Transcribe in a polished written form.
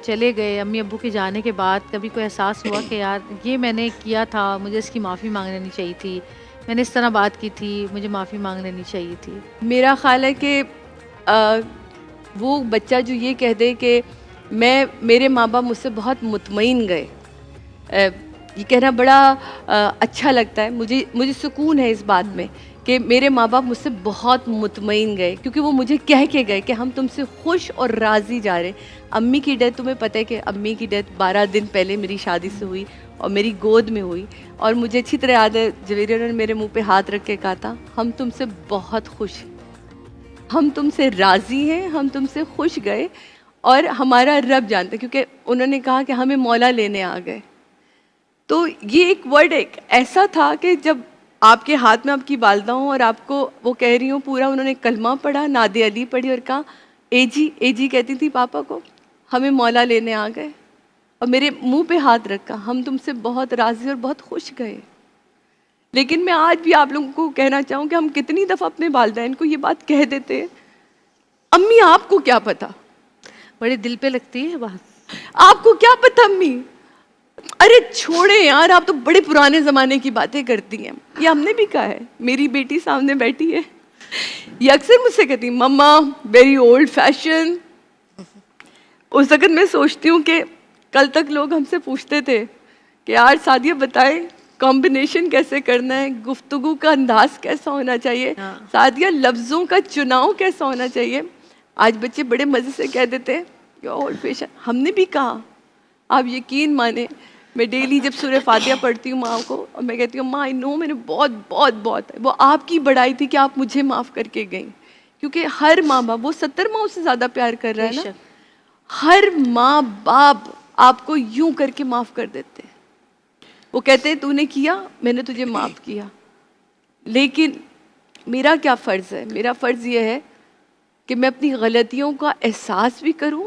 چلے گئے امی ابو کے جانے کے بعد کبھی کوئی احساس ہوا کہ یار یہ میں نے کیا تھا، مجھے اس کی معافی مانگ لینی چاہیے تھی، میں نے اس طرح بات کی تھی، مجھے معافی مانگ لینی چاہیے تھی؟ میرا خیال ہے کہ وہ بچہ جو یہ کہہ دے کہ میرے ماں باپ مجھ سے بہت مطمئن گئے، یہ کہنا بڑا اچھا لگتا ہے، مجھے سکون ہے اس بات میں کہ میرے ماں باپ مجھ سے بہت مطمئن گئے، کیونکہ وہ مجھے کہہ کے گئے کہ ہم تم سے خوش اور راضی جا رہے ہیں۔ امی کی ڈیتھ تمہیں پتہ ہے کہ امی کی ڈیتھ 12 دن پہلے میری شادی سے ہوئی اور میری گود میں ہوئی، اور مجھے اچھی طرح یاد ہے جویریہ نے میرے منہ پہ ہاتھ رکھ کے کہا تھا ہم تم سے بہت خوش ہیں، ہم تم سے راضی ہیں، ہم تم سے خوش گئے، اور ہمارا رب جانتا ہے، کیونکہ انہوں نے کہا کہ ہمیں مولا لینے آ گئے۔ تو یہ ایک ورڈ ایک ایسا تھا کہ جب آپ کے ہاتھ میں آپ کی والدہ ہوں اور آپ کو وہ کہہ رہی ہوں، پورا انہوں نے کلمہ پڑھا، نعت علی پڑھی اور کہا اے جی کہتی تھی پاپا کو، ہمیں مولا لینے آ گئے، اور میرے منہ پہ ہاتھ رکھا، ہم تم سے بہت راضی اور بہت خوش گئے۔ لیکن میں آج بھی آپ لوگوں کو کہنا چاہوں کہ ہم کتنی دفعہ اپنے والدین کو یہ بات کہہ دیتے ہیں، امی آپ کو کیا پتا، بڑے دل پہ لگتی ہے بات۔ آپ کو کیا پتا امی، ارے چھوڑے یار، آپ تو بڑے پرانے زمانے کی باتیں کرتی ہیں۔ یہ ہم نے بھی کہا ہے، میری بیٹی سامنے بیٹھی ہے، یہ اکثر مجھ سے کہتی مما ویری اولڈ فیشن۔ اس وقت میں سوچتی ہوں کہ کل تک لوگ ہم سے پوچھتے تھے کہ یار سعدیہ بتائیں کمبینیشن کیسے کرنا ہے، گفتگو کا انداز کیسا ہونا چاہیے، سعدیہ لفظوں کا چناؤ کیسا ہونا چاہیے۔ آج بچے بڑے مزے سے کہہ دیتے ہیں کہ اولڈ فیشن، ہم نے بھی کہا۔ آپ یقین مانیں میں ڈیلی جب سورہ فاتحہ پڑھتی ہوں ماں کو، اور میں کہتی ہوں ماں آئی نو میں نے بہت وہ آپ کی بڑائی تھی کہ آپ مجھے معاف کر کے گئیں، کیونکہ ہر ماں باپ، وہ 70 ماں سے زیادہ پیار کر رہا ہے نا، ہر ماں باپ آپ کو یوں کر کے معاف کر دیتے ہیں، وہ کہتے ہیں تو نے کیا میں نے تجھے معاف کیا۔ لیکن میرا کیا فرض ہے؟ میرا فرض یہ ہے کہ میں اپنی غلطیوں کا احساس بھی کروں